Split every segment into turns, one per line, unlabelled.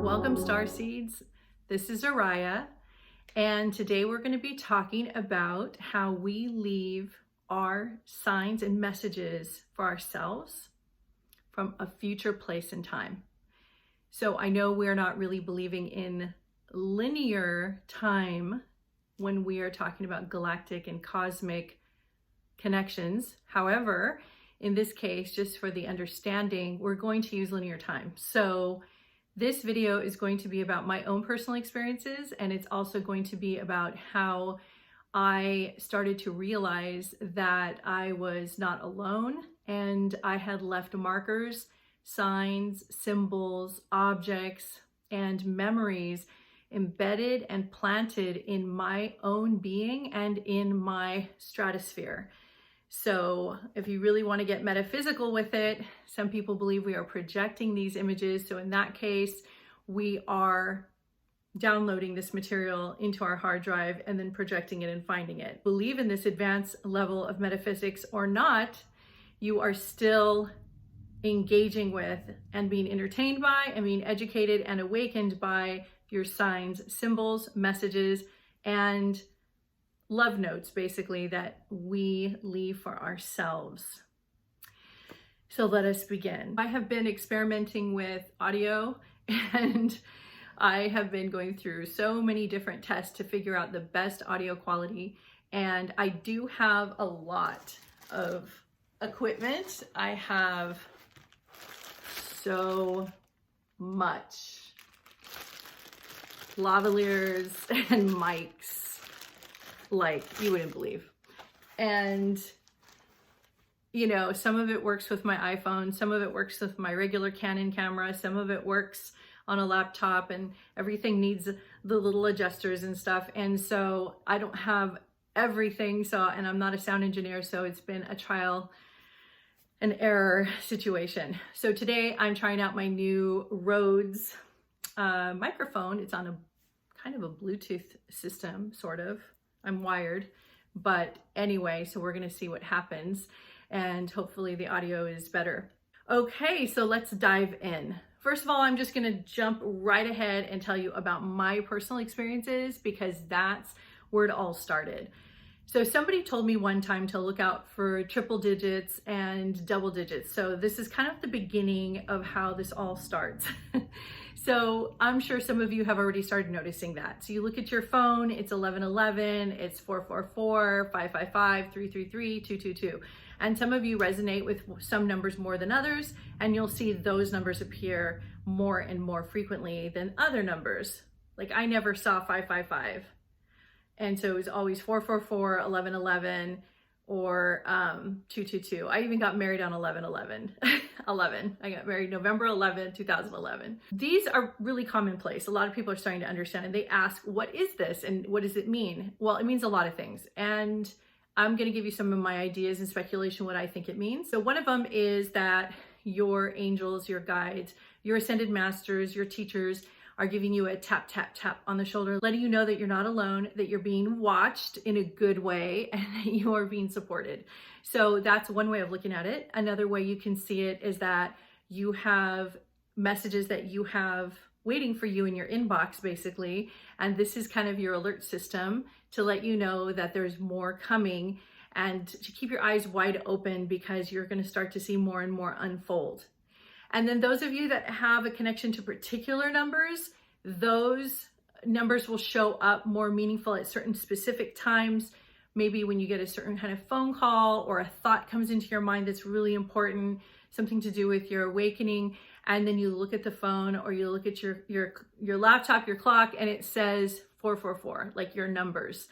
Welcome, Starseeds. This is Oriah, and today we're going to be talking about how we leave our signs and messages for ourselves from a future place and time. So I know we're not really believing in linear time when we are talking about galactic and cosmic connections. However, in this case, just for the understanding, we're going to use linear time. So this video is going to be about my own personal experiences, and it's also going to be about how I started to realize that I was not alone and I had left markers, signs, symbols, objects, and memories embedded and planted in my own being and in my stratosphere. So if you really want to get metaphysical with it, some people believe we are projecting these images. So in that case, we are downloading this material into our hard drive and then projecting it and finding it. Believe in this advanced level of metaphysics or not, you are still engaging with and being entertained by and being educated and awakened by your signs, symbols, messages, and love notes, basically, that we leave for ourselves. So let us begin. I have been experimenting with audio, and I have been going through so many different tests to figure out the best audio quality. And I do have a lot of equipment. I have so much lavaliers and mics like you wouldn't believe. And you know, some of it works with my iPhone, some of it works with my regular Canon camera, some of it works on a laptop, and everything needs the little adjusters and stuff. And so I don't have everything, and I'm not a sound engineer, so it's been a trial and error situation. So today I'm trying out my new Rhodes microphone. It's on a kind of a Bluetooth system, sort of. I'm wired, but anyway, so we're gonna see what happens, and hopefully the audio is better. Okay, so let's dive in. First of all, I'm just gonna jump right ahead and tell you about my personal experiences, because that's where it all started. So somebody told me one time to look out for triple digits and double digits. So this is kind of the beginning of how this all starts. So I'm sure some of you have already started noticing that. So you look at your phone, it's 1111, it's 444, 555, 333, 222. And some of you resonate with some numbers more than others, and you'll see those numbers appear more and more frequently than other numbers. Like I never saw 555. And so it was always 444, 1111, or 222. I even got married on 1111. 11. I got married November 11, 2011. These are really commonplace. A lot of people are starting to understand, and they ask, what is this and what does it mean? Well, it means a lot of things. And I'm going to give you some of my ideas and speculation what I think it means. So one of them is that your angels, your guides, your ascended masters, your teachers are giving you a tap, tap, tap on the shoulder, letting you know that you're not alone, that you're being watched in a good way, and that you are being supported. So that's one way of looking at it. Another way you can see it is that you have messages that you have waiting for you in your inbox, basically. And this is kind of your alert system to let you know that there's more coming, and to keep your eyes wide open, because you're going to start to see more and more unfold. And then those of you that have a connection to particular numbers, those numbers will show up more meaningful at certain specific times. Maybe when you get a certain kind of phone call, or a thought comes into your mind that's really important, something to do with your awakening, and then you look at the phone, or you look at your laptop, your clock, and it says 444, like your numbers.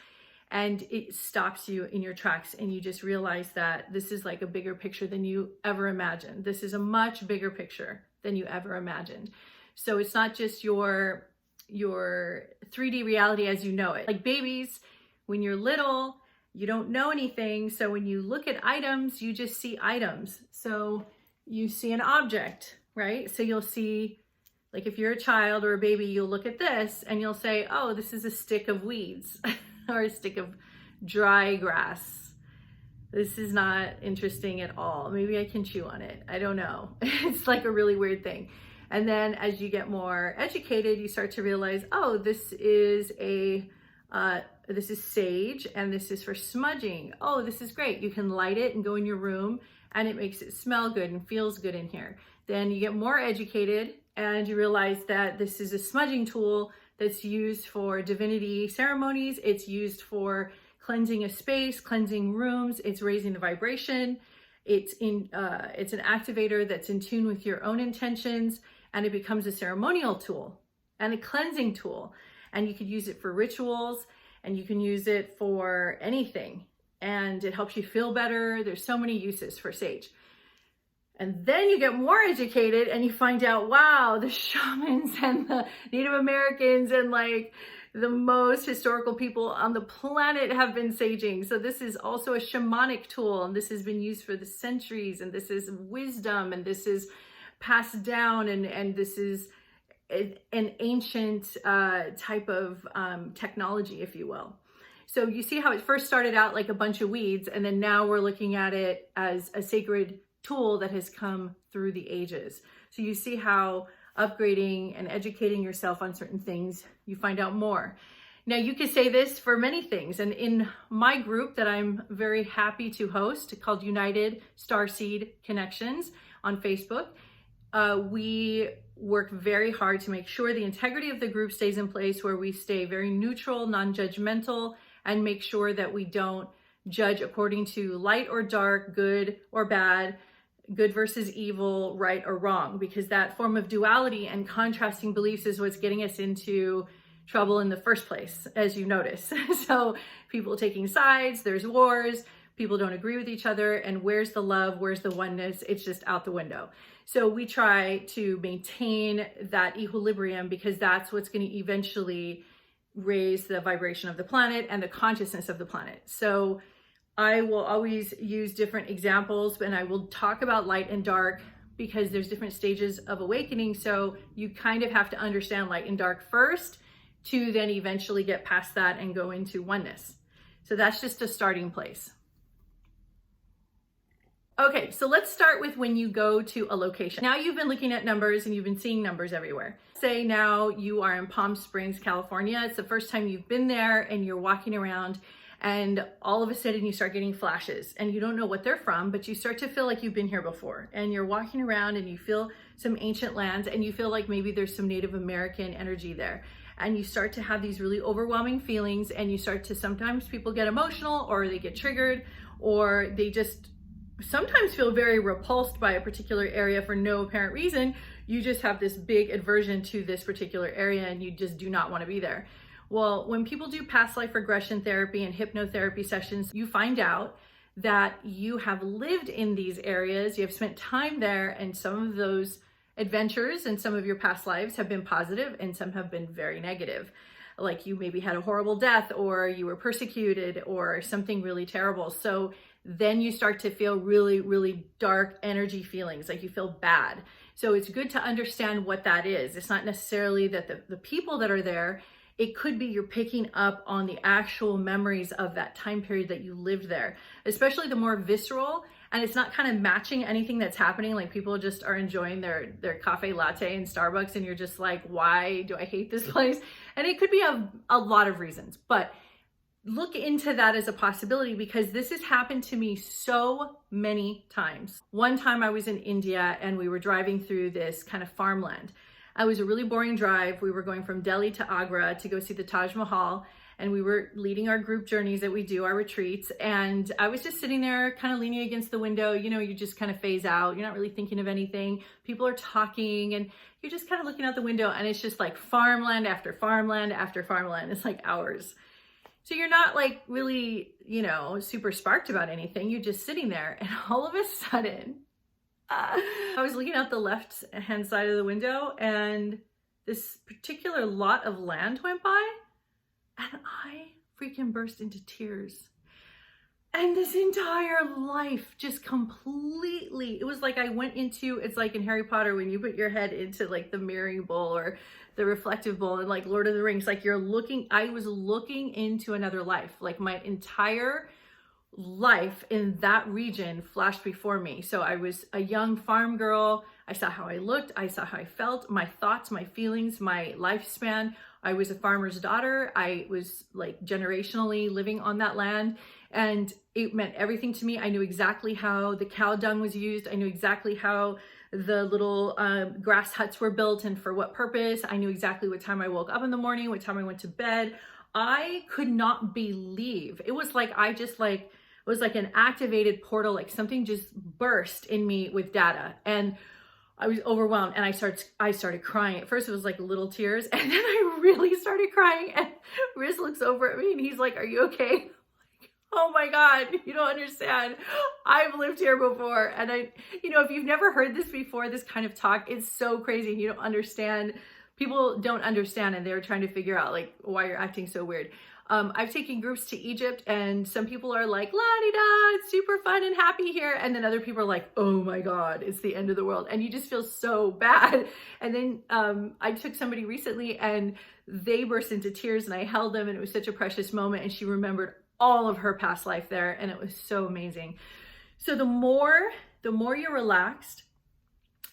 And it stops you in your tracks, and you just realize that this is like a bigger picture than you ever imagined. This is a much bigger picture than you ever imagined. So it's not just your 3D reality as you know it. Like babies, when you're little, you don't know anything. So when you look at items, you just see items. So you see an object, right? So you'll see, like if you're a child or a baby, you'll look at this and you'll say, oh, this is a stick of weeds. Or a stick of dry grass. This is not interesting at all. Maybe I can chew on it. I don't know. It's like a really weird thing. And then as you get more educated, you start to realize, oh, this is sage, and this is for smudging. Oh, this is great. You can light it and go in your room, and it makes it smell good and feels good in here. Then you get more educated and you realize that this is a smudging tool that's used for divinity ceremonies. It's used for cleansing a space, cleansing rooms. It's raising the vibration. It's an activator that's in tune with your own intentions, and it becomes a ceremonial tool and a cleansing tool. And you could use it for rituals, and you can use it for anything. And it helps you feel better. There's so many uses for sage. And then you get more educated and you find out, wow, the shamans and the Native Americans and like the most historical people on the planet have been saging. So this is also a shamanic tool, and this has been used for the centuries, and this is wisdom, and this is passed down, and this is an ancient type of technology, if you will. So you see how it first started out like a bunch of weeds, and then now we're looking at it as a sacred tool that has come through the ages. So you see how upgrading and educating yourself on certain things, you find out more. Now you could say this for many things. And in my group that I'm very happy to host, called United Starseed Connections on Facebook, we work very hard to make sure the integrity of the group stays in place, where we stay very neutral, non-judgmental, and make sure that we don't judge according to light or dark, good or bad, good versus evil, right or wrong, because that form of duality and contrasting beliefs is what's getting us into trouble in the first place, as you notice. So people taking sides, there's wars, people don't agree with each other, and where's the love, where's the oneness? It's just out the window. So we try to maintain that equilibrium, because that's what's going to eventually raise the vibration of the planet and the consciousness of the planet. So I will always use different examples, and I will talk about light and dark because there's different stages of awakening. So you kind of have to understand light and dark first to then eventually get past that and go into oneness. So that's just a starting place. Okay, so let's start with when you go to a location. Now you've been looking at numbers and you've been seeing numbers everywhere. Say now you are in Palm Springs, California. It's the first time you've been there, and you're walking around, and all of a sudden you start getting flashes, and you don't know what they're from, but you start to feel like you've been here before. And you're walking around and you feel some ancient lands, and you feel like maybe there's some Native American energy there. And you start to have these really overwhelming feelings, and you start to, sometimes people get emotional, or they get triggered, or they just sometimes feel very repulsed by a particular area for no apparent reason. You just have this big aversion to this particular area, and you just do not want to be there. Well, when people do past life regression therapy and hypnotherapy sessions, you find out that you have lived in these areas, you have spent time there, and some of those adventures and some of your past lives have been positive and some have been very negative. Like you maybe had a horrible death, or you were persecuted, or something really terrible. So then you start to feel really, really dark energy feelings, like you feel bad. So it's good to understand what that is. It's not necessarily that the people that are there, it could be you're picking up on the actual memories of that time period that you lived there, especially the more visceral, and it's not kind of matching anything that's happening. Like people just are enjoying their cafe latte in Starbucks, and you're just like, why do I hate this place? And it could be a lot of reasons, but look into that as a possibility, because this has happened to me so many times. One time I was in India and we were driving through this kind of farmland. It was a really boring drive. We were going from Delhi to Agra to go see the Taj Mahal, and we were leading our group journeys that we do, our retreats. And I was just sitting there kind of leaning against the window. You know, you just kind of phase out. You're not really thinking of anything. People are talking and you're just kind of looking out the window, and it's just like farmland after farmland after farmland. It's like hours. So you're not like really, you know, super sparked about anything. You're just sitting there, and all of a sudden, I was looking out the left-hand side of the window, and this particular lot of land went by, and I freaking burst into tears. And this entire life just completely, it was like I went into, it's like in Harry Potter when you put your head into like the mirroring bowl or the reflective bowl, and like Lord of the Rings, like I was looking into another life. Like my entire life in that region flashed before me. So I was a young farm girl. I saw how I looked. I saw how I felt, my thoughts, my feelings, my lifespan. I was a farmer's daughter. I was like generationally living on that land, and it meant everything to me. I knew exactly how the cow dung was used. I knew exactly how the little grass huts were built and for what purpose. I knew exactly what time I woke up in the morning, what time I went to bed. I could not believe. It was like it was like an activated portal, like something just burst in me with data, and I was overwhelmed, and I started crying. At first it was like little tears, and then I really started crying, and Riz looks over at me and he's like, "Are you okay?" Oh my God, you don't understand. I've lived here before. And if you've never heard this before, this kind of talk, it's so crazy. You don't understand. People don't understand, and they're trying to figure out like why you're acting so weird. I've taken groups to Egypt, and some people are like, la-di-da, it's super fun and happy here. And then other people are like, oh my God, it's the end of the world. And you just feel so bad. And then I took somebody recently, and they burst into tears, and I held them, and it was such a precious moment. And she remembered all of her past life there, and it was so amazing. So the more you're relaxed,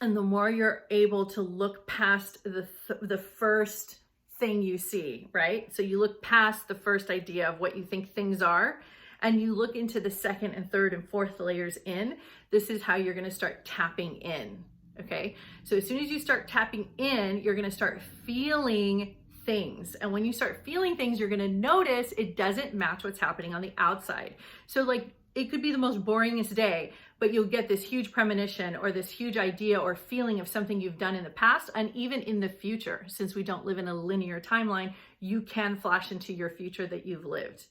and the more you're able to look past the first thing you see, right? So you look past the first idea of what you think things are, and you look into the second and third and fourth layers in. This is how you're going to start tapping in. Okay. So as soon as you start tapping in, you're going to start feeling things. And when you start feeling things, you're going to notice it doesn't match what's happening on the outside. So like, it could be the most boringest day, but you'll get this huge premonition or this huge idea or feeling of something you've done in the past, and even in the future. Since we don't live in a linear timeline, you can flash into your future that you've lived,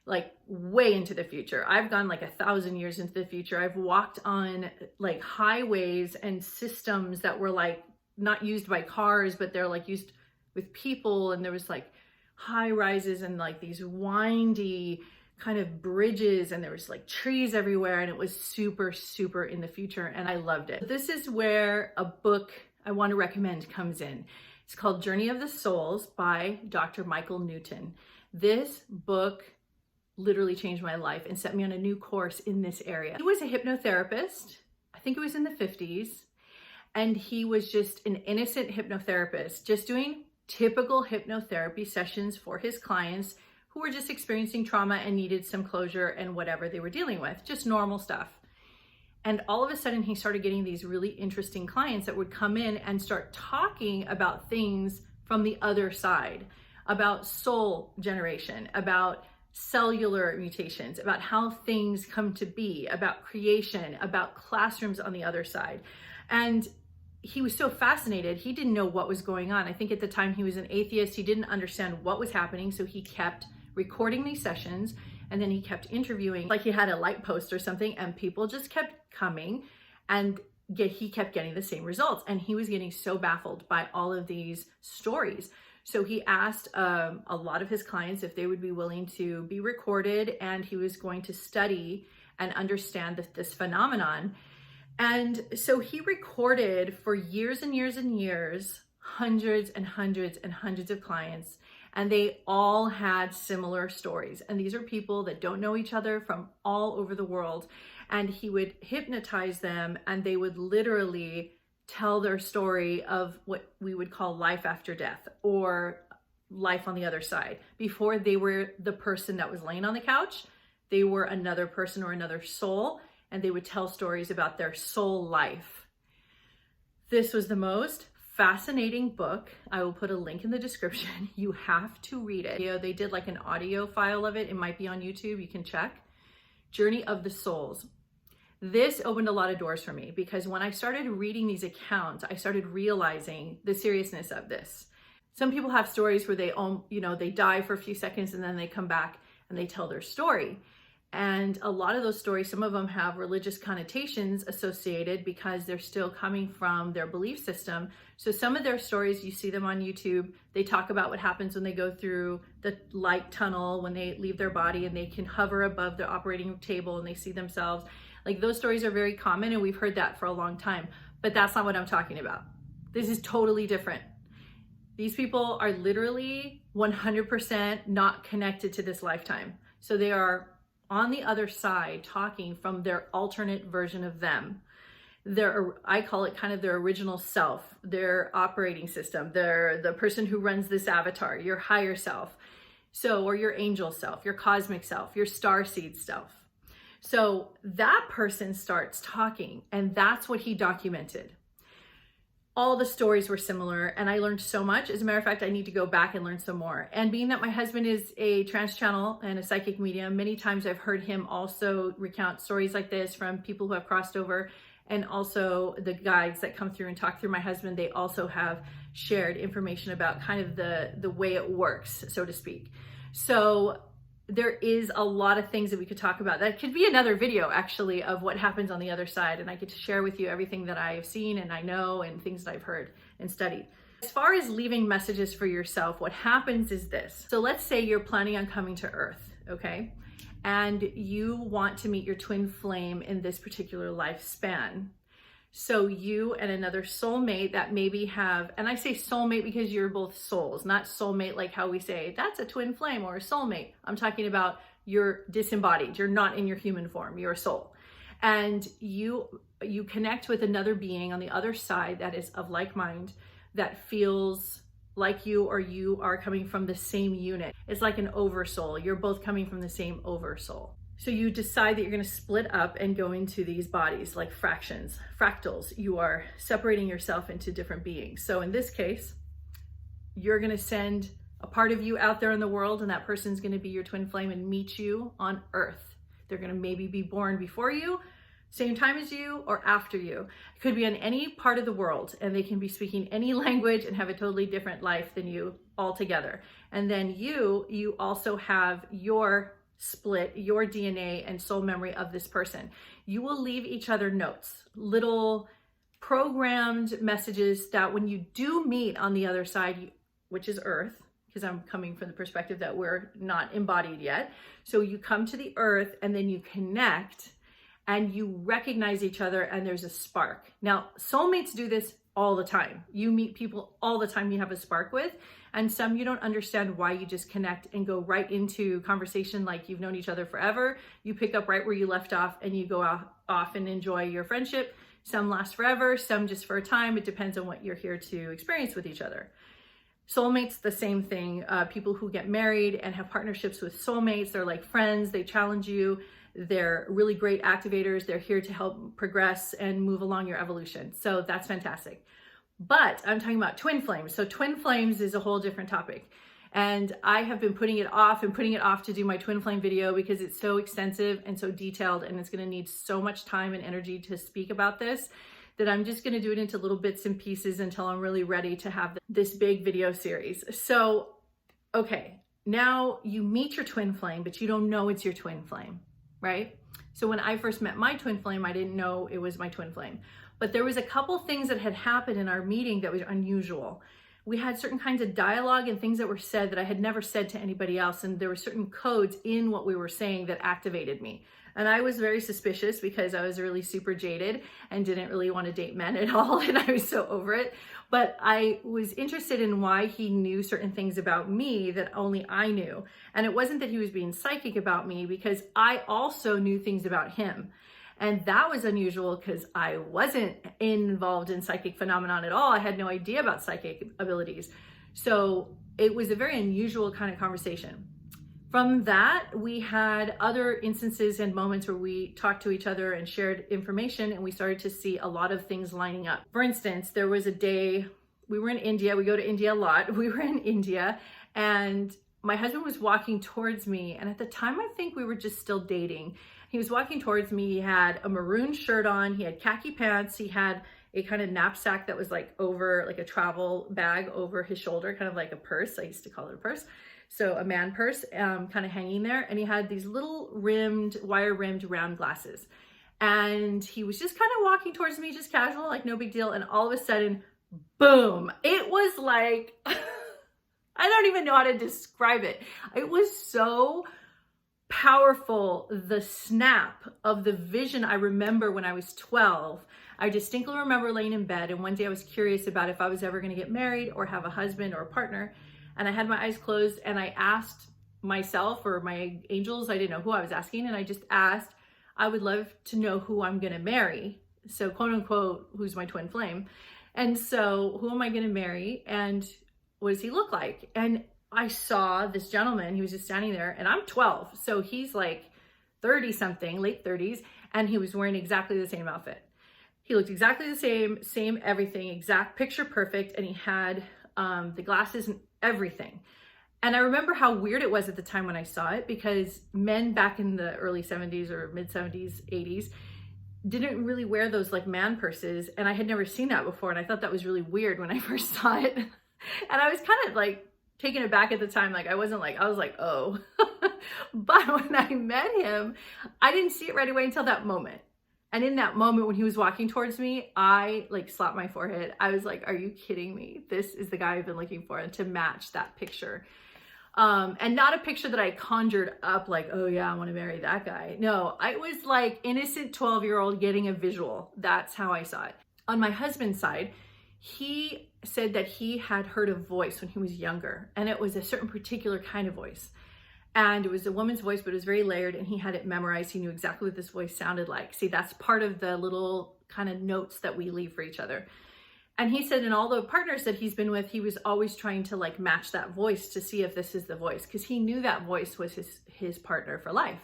like way into the future. I've gone like 1,000 years into the future. I've walked on like highways and systems that were like not used by cars, but they're like used with people. And there was like high rises and like these windy kind of bridges, and there was like trees everywhere, and it was super, super in the future, and I loved it. This is where a book I want to recommend comes in. It's called Journey of the Souls by Dr. Michael Newton. This book literally changed my life and set me on a new course in this area. He was a hypnotherapist. I think it was in the 50s, and he was just an innocent hypnotherapist, just doing typical hypnotherapy sessions for his clients who were just experiencing trauma and needed some closure and whatever they were dealing with, just normal stuff. And all of a sudden he started getting these really interesting clients that would come in and start talking about things from the other side, about soul generation, about cellular mutations, about how things come to be, about creation, about classrooms on the other side. And he was so fascinated. He didn't know what was going on. I think at the time he was an atheist. He didn't understand what was happening. So he kept recording these sessions, and then he kept interviewing, like he had a light post or something, and people just kept coming, and he kept getting the same results. And he was getting so baffled by all of these stories. So he asked a lot of his clients if they would be willing to be recorded, and he was going to study and understand this phenomenon. And so he recorded for years and years and years, hundreds and hundreds and hundreds of clients, and they all had similar stories. And these are people that don't know each other from all over the world. And he would hypnotize them, and they would literally tell their story of what we would call life after death or life on the other side. Before they were the person that was laying on the couch, they were another person or another soul, and they would tell stories about their soul life. This was the most fascinating book. I will put a link in the description. You have to read it. They did like an audio file of it. It might be on YouTube. You can check. Journey of the Souls. This opened a lot of doors for me, because when I started reading these accounts, I started realizing the seriousness of this. Some people have stories where they die for a few seconds and then they come back and they tell their story. And a lot of those stories, some of them have religious connotations associated because they're still coming from their belief system. So some of their stories, you see them on YouTube, they talk about what happens when they go through the light tunnel, when they leave their body and they can hover above the operating table and they see themselves. Like, those stories are very common, and we've heard that for a long time, but that's not what I'm talking about. This is totally different. These people are literally 100% not connected to this lifetime. So they are on the other side talking from their alternate version of them. I call it kind of their original self, their operating system. They're the person who runs this avatar, your higher self. So, or your angel self, your cosmic self, your starseed self. So that person starts talking, and that's what he documented. All the stories were similar, and I learned so much. As a matter of fact, I need to go back and learn some more. And being that my husband is a trance channel and a psychic medium, many times I've heard him also recount stories like this from people who have crossed over. And also the guides that come through and talk through my husband, they also have shared information about kind of the way it works, so to speak. So there is a lot of things that we could talk about. That could be another video actually of what happens on the other side. And I get to share with you everything that I've seen and I know and things that I've heard and studied. As far as leaving messages for yourself, what happens is this. So let's say you're planning on coming to Earth, okay? And you want to meet your twin flame in this particular lifespan. So you and another soulmate that maybe have, and I say soulmate because you're both souls, not soulmate like how we say that's a twin flame or a soulmate. I'm talking about you're disembodied. You're not in your human form. You're a soul. And you connect with another being on the other side that is of like mind, that feels like you, or you are coming from the same unit. It's like an oversoul. You're both coming from the same oversoul. So you decide that you're going to split up and go into these bodies like fractions, fractals. You are separating yourself into different beings. So in this case, you're going to send a part of you out there in the world, and that person's going to be your twin flame and meet you on Earth. They're going to maybe be born before you, same time as you, or after you. It could be in any part of the world, and they can be speaking any language and have a totally different life than you altogether. And then you also have your split, your DNA and soul memory of this person. You will leave each other notes, little programmed messages that when you do meet on the other side, which is Earth, because I'm coming from the perspective that we're not embodied yet. So you come to the Earth and then you connect and you recognize each other and there's a spark. Now, soulmates do this all the time. You meet people all the time you have a spark with, and some you don't understand why. You just connect and go right into conversation like you've known each other forever. You pick up right where you left off and you go off and enjoy your friendship. Some last forever, some just for a time. It depends on what you're here to experience with each other. Soulmates, the same thing. People who get married and have partnerships with soulmates, they're like friends. They challenge you. They're really great activators. They're here to help progress and move along your evolution. So that's fantastic. But I'm talking about twin flames. So twin flames is a whole different topic. And I have been putting it off to do my twin flame video because it's so extensive and so detailed, and it's going to need so much time and energy to speak about this that I'm just going to do it into little bits and pieces until I'm really ready to have this big video series. So, okay, now you meet your twin flame, but you don't know it's your twin flame, right? So when I first met my twin flame, I didn't know it was my twin flame. But there was a couple things that had happened in our meeting that was unusual. We had certain kinds of dialogue and things that were said that I had never said to anybody else. And there were certain codes in what we were saying that activated me. And I was very suspicious because I was really super jaded and didn't really want to date men at all. And I was so over it. But I was interested in why he knew certain things about me that only I knew. And it wasn't that he was being psychic about me, because I also knew things about him. And that was unusual because I wasn't involved in psychic phenomenon at all. I had no idea about psychic abilities. So it was a very unusual kind of conversation. From that, we had other instances and moments where we talked to each other and shared information, and we started to see a lot of things lining up. For instance, there was a day, we were in India. We go to India a lot. We were in India, and my husband was walking towards me. And at the time, I think we were just still dating. He was walking towards me. He had a maroon shirt on. He had khaki pants. He had a kind of knapsack that was like over, like a travel bag over his shoulder, kind of like a purse. I used to call it a purse. So a man purse, kind of hanging there. And he had these little wire rimmed round glasses. And he was just kind of walking towards me, just casual, like no big deal. And all of a sudden, boom, it was like, I don't even know how to describe it. It was so powerful, the snap of the vision. I remember when I was 12, I distinctly remember laying in bed, and one day I was curious about if I was ever going to get married or have a husband or a partner, and I had my eyes closed and I asked myself or my angels. I didn't know who I was asking. And I just asked, I would love to know who I'm going to marry. So quote unquote, who's my twin flame? And so who am I going to marry? And what does he look like? And I saw this gentleman, he was just standing there, and I'm 12. So he's like 30 something, late 30s. And he was wearing exactly the same outfit. He looked exactly the same everything, exact picture perfect. And he had the glasses and everything. And I remember how weird it was at the time when I saw it, because men back in the early 70s or mid 70s, 80s, didn't really wear those like man purses. And I had never seen that before. And I thought that was really weird when I first saw it. And I was kind of like taken aback at the time. Like I was like, oh, but when I met him, I didn't see it right away until that moment. And in that moment when he was walking towards me, I like slapped my forehead. I was like, are you kidding me? This is the guy I've been looking for, and to match that picture. And not a picture that I conjured up like, oh yeah, I want to marry that guy. No, I was like innocent 12-year-old getting a visual. That's how I saw it. On my husband's side, he said that he had heard a voice when he was younger, and it was a certain particular kind of voice. And it was a woman's voice, but it was very layered, and he had it memorized. He knew exactly what this voice sounded like. See, that's part of the little kind of notes that we leave for each other. And he said in all the partners that he's been with, he was always trying to like match that voice to see if this is the voice, because he knew that voice was his partner for life.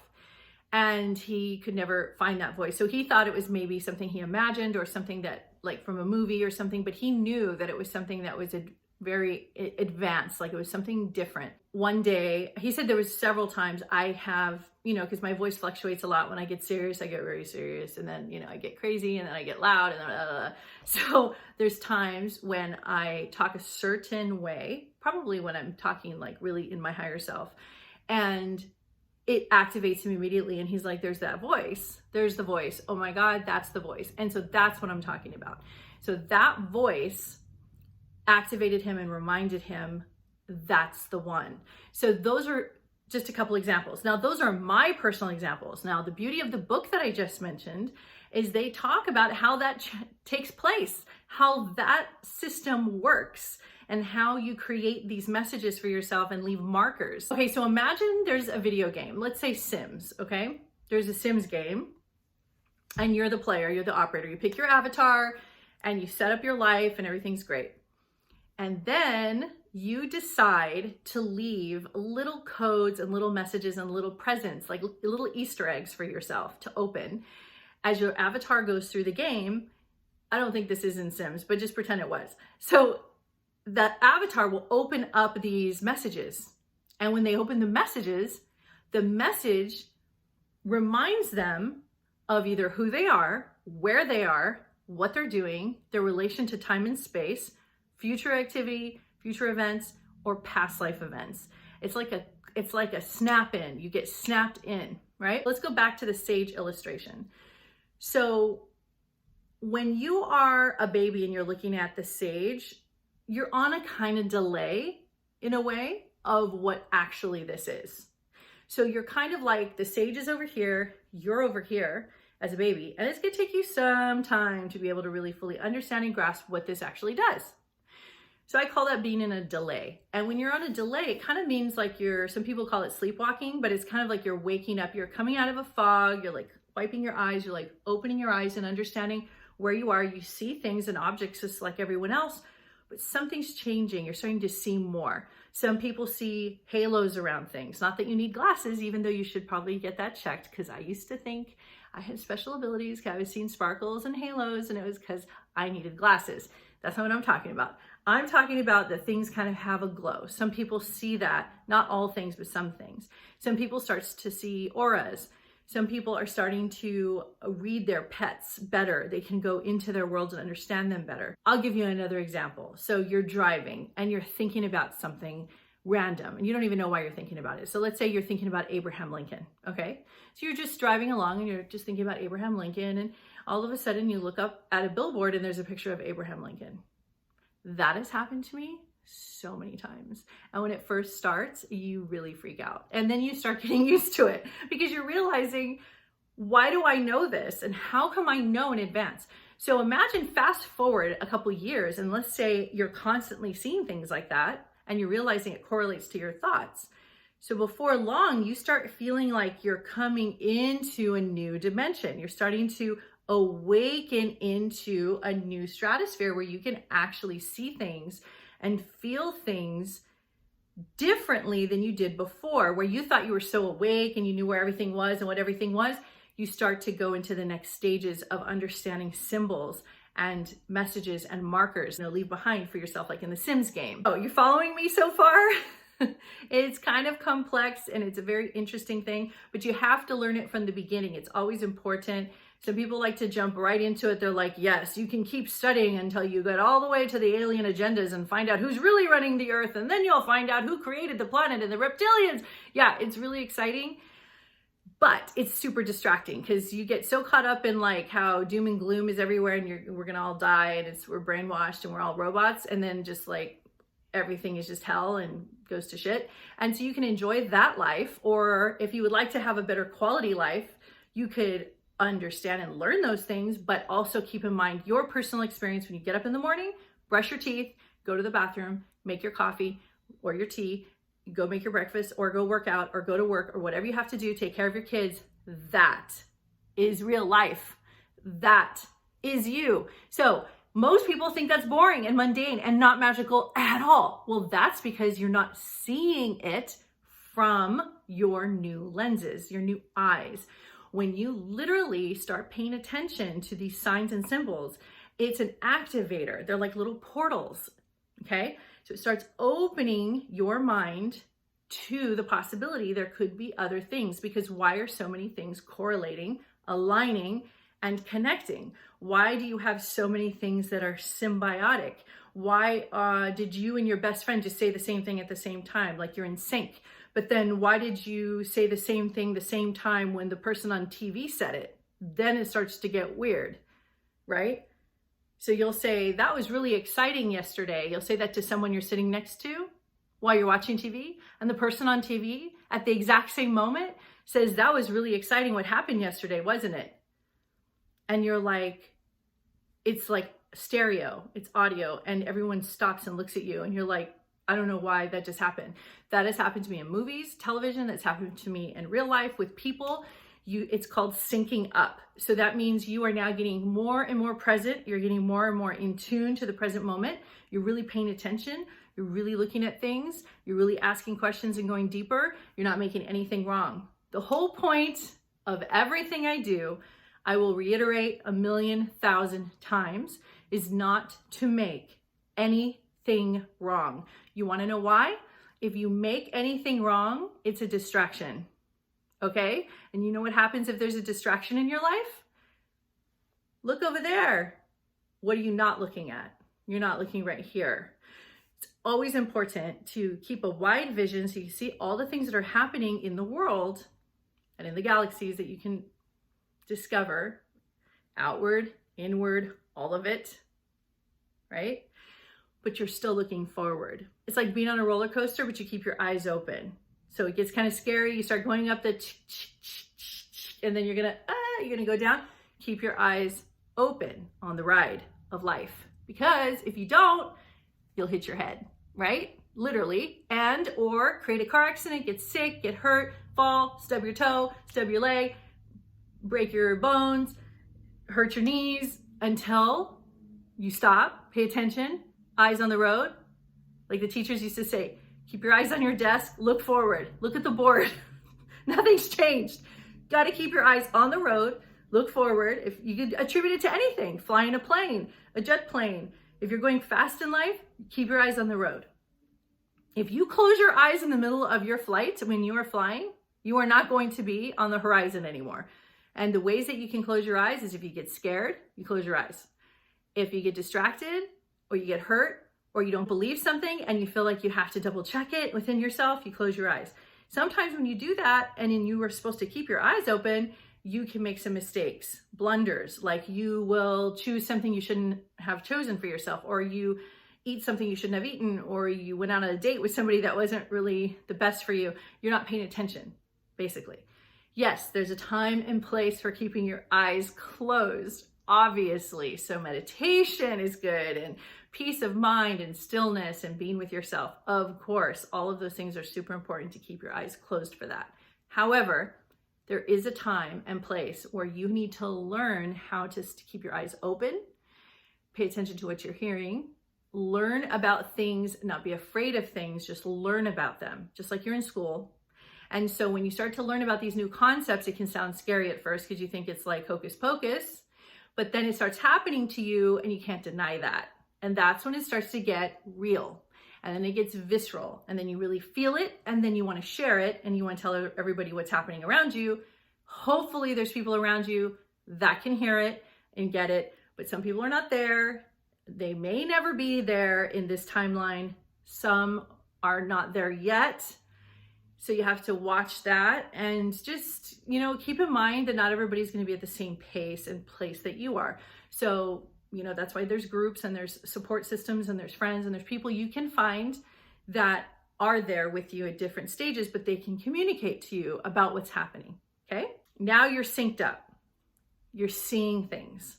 And he could never find that voice. So he thought it was maybe something he imagined or something that like from a movie or something, but he knew that it was something that was very advanced, like it was something different. One day, he said there was several times I have, you know, because my voice fluctuates a lot. When I get serious, I get very serious, and then, you know, I get crazy, and then I get loud, and then so there's times when I talk a certain way, probably when I'm talking like really in my higher self, and it activates him immediately. And he's like, there's that voice. There's the voice. Oh my God, that's the voice. And so that's what I'm talking about. So that voice activated him and reminded him that's the one. So those are just a couple examples. Now, those are my personal examples. Now, the beauty of the book that I just mentioned is they talk about how that takes place, how that system works, and how you create these messages for yourself and leave markers. Okay, so imagine there's a video game. Let's say Sims, okay? There's a Sims game, and you're the player, you're the operator. You pick your avatar, and you set up your life, and everything's great. And then you decide to leave little codes and little messages and little presents, like little Easter eggs for yourself to open as your avatar goes through the game. I don't think this is in Sims, but just pretend it was. So that avatar will open up these messages. And when they open the messages, the message reminds them of either who they are, where they are, what they're doing, their relation to time and space, future activity, future events, or past life events. It's like a snap in. You get snapped in, right? Let's go back to the sage illustration. So when you are a baby and you're looking at the sage, you're on a kind of delay in a way of what actually this is. So you're kind of like the sage is over here, you're over here as a baby, and it's gonna take you some time to be able to really fully understand and grasp what this actually does. So I call that being in a delay. And when you're on a delay, it kind of means like some people call it sleepwalking, but it's kind of like you're waking up, you're coming out of a fog, you're like wiping your eyes, you're like opening your eyes and understanding where you are. You see things and objects just like everyone else, but something's changing. You're starting to see more. Some people see halos around things. Not that you need glasses, even though you should probably get that checked, because I used to think I had special abilities because I was seeing sparkles and halos, and it was because I needed glasses. That's not what I'm talking about. I'm talking about that things kind of have a glow. Some people see that, not all things, but some things. Some people start to see auras. Some people are starting to read their pets better. They can go into their worlds and understand them better. I'll give you another example. So you're driving and you're thinking about something random and you don't even know why you're thinking about it. So let's say you're thinking about Abraham Lincoln, okay? So you're just driving along and you're just thinking about Abraham Lincoln, and all of a sudden you look up at a billboard and there's a picture of Abraham Lincoln. That has happened to me so many times. And when it first starts, you really freak out. And then you start getting used to it because you're realizing, why do I know this? And how come I know in advance? So imagine fast forward a couple years, and let's say you're constantly seeing things like that and you're realizing it correlates to your thoughts. So before long, you start feeling like you're coming into a new dimension. You're starting to awaken into a new stratosphere where you can actually see things and feel things differently than you did before, where you thought you were so awake and you knew where everything was and what everything was. You start to go into the next stages of understanding symbols and messages and markers, leave behind for yourself, like in the Sims game. Oh, you following me so far? It's kind of complex and it's a very interesting thing, but you have to learn it from the beginning. It's always important. Some people like to jump right into it. They're like, yes, you can keep studying until you get all the way to the alien agendas and find out who's really running the earth. And then you'll find out who created the planet and the reptilians. Yeah, it's really exciting, but it's super distracting because you get so caught up in like how doom and gloom is everywhere and we're going to all die and we're brainwashed and we're all robots. And then just like everything is just hell and goes to shit. And so you can enjoy that life. Or if you would like to have a better quality life, you could understand and learn those things, but also keep in mind your personal experience when you get up in the morning, brush your teeth, go to the bathroom, make your coffee or your tea, go make your breakfast or go work out or go to work or whatever you have to do, take care of your kids. That is real life. That is you. So most people think that's boring and mundane and not magical at all. Well, that's because you're not seeing it from your new lenses, your new eyes. When you literally start paying attention to these signs and symbols, it's an activator. They're like little portals, okay? So it starts opening your mind to the possibility there could be other things, because why are so many things correlating, aligning, and connecting? Why do you have so many things that are symbiotic? Why did you and your best friend just say the same thing at the same time, like you're in sync? But then why did you say the same thing the same time when the person on TV said it? Then it starts to get weird, right? So you'll say, that was really exciting yesterday. You'll say that to someone you're sitting next to while you're watching TV, and the person on TV at the exact same moment says, that was really exciting what happened yesterday, wasn't it? And you're like, it's like stereo, it's audio, and everyone stops and looks at you and you're like, I don't know why that just happened. That has happened to me in movies, television, that's happened to me in real life with people. It's called syncing up. So that means you are now getting more and more present. You're getting more and more in tune to the present moment. You're really paying attention. You're really looking at things. You're really asking questions and going deeper. You're not making anything wrong. The whole point of everything I do, I will reiterate 1,000,000 times, is not to make anything wrong. You want to know why? If you make anything wrong, it's a distraction. Okay? And you know what happens if there's a distraction in your life? Look over there. What are you not looking at? You're not looking right here. It's always important to keep a wide vision so you see all the things that are happening in the world and in the galaxies that you can discover, outward, inward, all of it, right? But you're still looking forward. It's like being on a roller coaster, but you keep your eyes open. So it gets kind of scary. You start going up the and then you're gonna go down. Keep your eyes open on the ride of life, because if you don't, you'll hit your head, right? Literally, and or create a car accident, get sick, get hurt, fall, stub your toe, stub your leg, break your bones, hurt your knees, until you stop, pay attention, eyes on the road. Like the teachers used to say, keep your eyes on your desk, look forward, look at the board. Nothing's changed. Got to keep your eyes on the road, look forward. If you could attribute it to anything, flying a plane, a jet plane. If you're going fast in life, keep your eyes on the road. If you close your eyes in the middle of your flight when you are flying, you are not going to be on the horizon anymore. And the ways that you can close your eyes is if you get scared, you close your eyes. If you get distracted or you get hurt or you don't believe something and you feel like you have to double check it within yourself, you close your eyes. Sometimes when you do that and then you are supposed to keep your eyes open, you can make some mistakes, blunders, like you will choose something you shouldn't have chosen for yourself, or you eat something you shouldn't have eaten, or you went on a date with somebody that wasn't really the best for you. You're not paying attention, basically. Yes, there's a time and place for keeping your eyes closed obviously. So meditation is good, and peace of mind and stillness and being with yourself. Of course, all of those things are super important to keep your eyes closed for that. However, there is a time and place where you need to learn how to keep your eyes open, pay attention to what you're hearing, learn about things, not be afraid of things, just learn about them, just like you're in school. And so when you start to learn about these new concepts, it can sound scary at first because you think it's like hocus pocus, but then it starts happening to you and you can't deny that. And that's when it starts to get real. And then it gets visceral, and then you really feel it, and then you want to share it, and you want to tell everybody what's happening around you. Hopefully there's people around you that can hear it and get it, but some people are not there. They may never be there in this timeline. Some are not there yet. So you have to watch that, and just, keep in mind that not everybody's going to be at the same pace and place that you are. So, that's why there's groups and there's support systems and there's friends and there's people you can find that are there with you at different stages, but they can communicate to you about what's happening. Okay. Now you're synced up. You're seeing things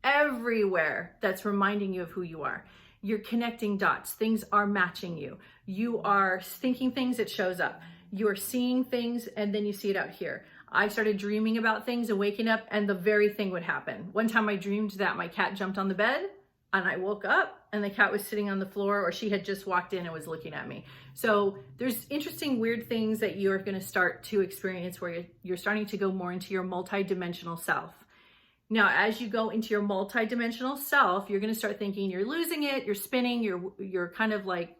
everywhere that's reminding you of who you are. You're connecting dots. Things are matching you. You are thinking things, it shows up. You are seeing things, and then you see it out here. I started dreaming about things and waking up, and the very thing would happen. One time I dreamed that my cat jumped on the bed, and I woke up and the cat was sitting on the floor, or she had just walked in and was looking at me. So there's interesting, weird things that you're going to start to experience where you're starting to go more into your multi-dimensional self. Now, as you go into your multi-dimensional self, you're going to start thinking you're losing it, you're spinning, you're kind of like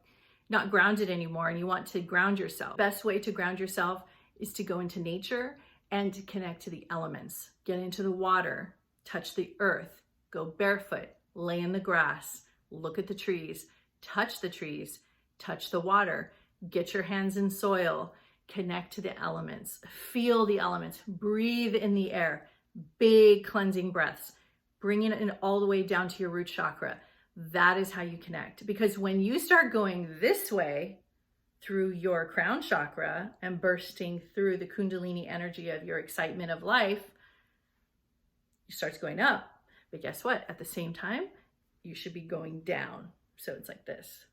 not grounded anymore, and you want to ground yourself. Best way to ground yourself is to go into nature and to connect to the elements. Get into the water, touch the earth, go barefoot, lay in the grass, look at the trees, touch the water, get your hands in soil, connect to the elements, feel the elements, breathe in the air, big cleansing breaths, bringing it in all the way down to your root chakra. That is how you connect. Because when you start going this way, through your crown chakra and bursting through the Kundalini energy of your excitement of life, it starts going up. But guess what? At the same time, you should be going down. So it's like this.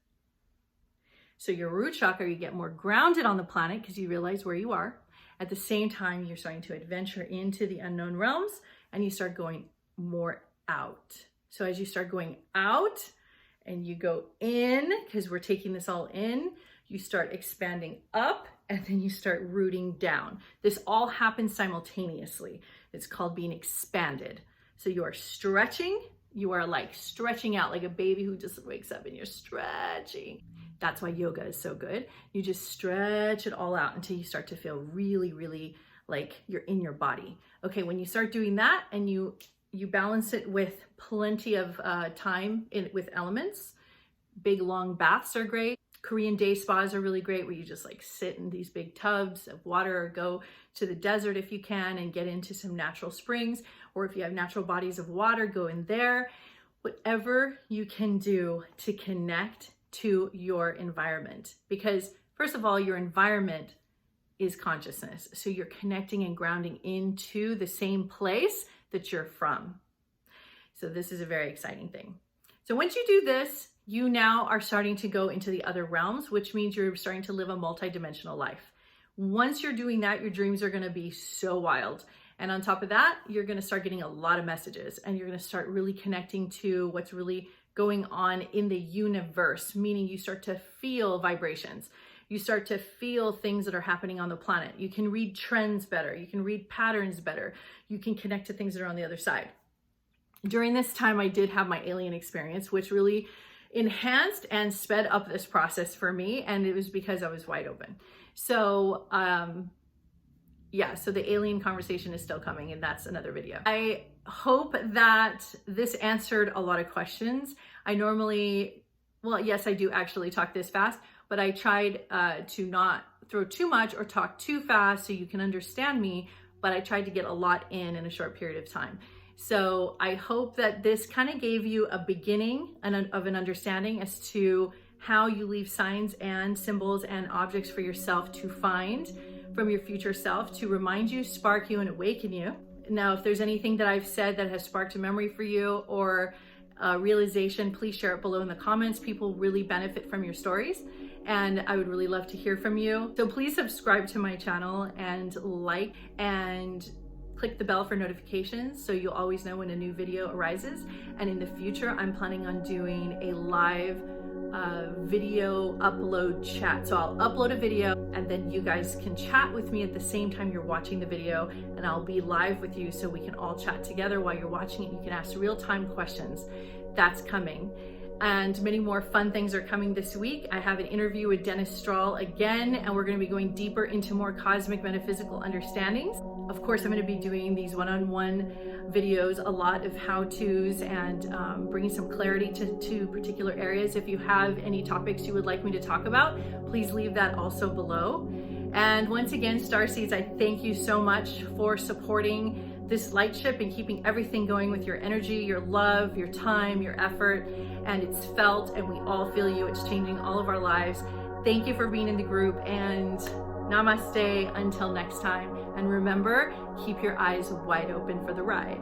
So your root chakra, you get more grounded on the planet because you realize where you are. At the same time, you're starting to adventure into the unknown realms, and you start going more out. So as you start going out and you go in, because we're taking this all in, you start expanding up, and then you start rooting down. This all happens simultaneously. It's called being expanded. So you are stretching. You are like stretching out like a baby who just wakes up, and you're stretching. That's why yoga is so good. You just stretch it all out until you start to feel really, really like you're in your body. Okay, when you start doing that and you balance it with plenty of time with elements, big long baths are great. Korean day spas are really great, where you just like sit in these big tubs of water, or go to the desert if you can and get into some natural springs, or if you have natural bodies of water, go in there. Whatever you can do to connect to your environment, because first of all, your environment is consciousness. So you're connecting and grounding into the same place that you're from. So this is a very exciting thing. So once you do this, you now are starting to go into the other realms, which means you're starting to live a multi-dimensional life. Once you're doing that, your dreams are going to be so wild. And on top of that, you're going to start getting a lot of messages, and you're going to start really connecting to what's really going on in the universe, meaning you start to feel vibrations. You start to feel things that are happening on the planet. You can read trends better. You can read patterns better. You can connect to things that are on the other side. During this time, I did have my alien experience, which really enhanced and sped up this process for me. And it was because I was wide open. So, so the alien conversation is still coming, and that's another video. I hope that this answered a lot of questions. I normally, yes, I do actually talk this fast, but I tried to not throw too much or talk too fast so you can understand me, but I tried to get a lot in a short period of time. So I hope that this kind of gave you a beginning of an understanding as to how you leave signs and symbols and objects for yourself to find from your future self to remind you, spark you, and awaken you. Now, if there's anything that I've said that has sparked a memory for you or a realization, please share it below in the comments. People really benefit from your stories, and I would really love to hear from you. So please subscribe to my channel and like and click the bell for notifications so you'll always know when a new video arises. And in the future, I'm planning on doing a live video upload chat. So I'll upload a video and then you guys can chat with me at the same time you're watching the video, and I'll be live with you so we can all chat together while you're watching it. You can ask real-time questions. That's coming. And many more fun things are coming this week. I have an interview with Dennis Strahl again, and we're going to be going deeper into more cosmic metaphysical understandings. Of course, I'm going to be doing these one-on-one videos, a lot of how-tos, and bringing some clarity to particular areas. If you have any topics you would like me to talk about, please leave that also below. And once again, Starseeds, I thank you so much for supporting this lightship and keeping everything going with your energy, your love, your time, your effort, and it's felt, and we all feel you. It's changing all of our lives. Thank you for being in the group, and namaste until next time. And remember, keep your eyes wide open for the ride.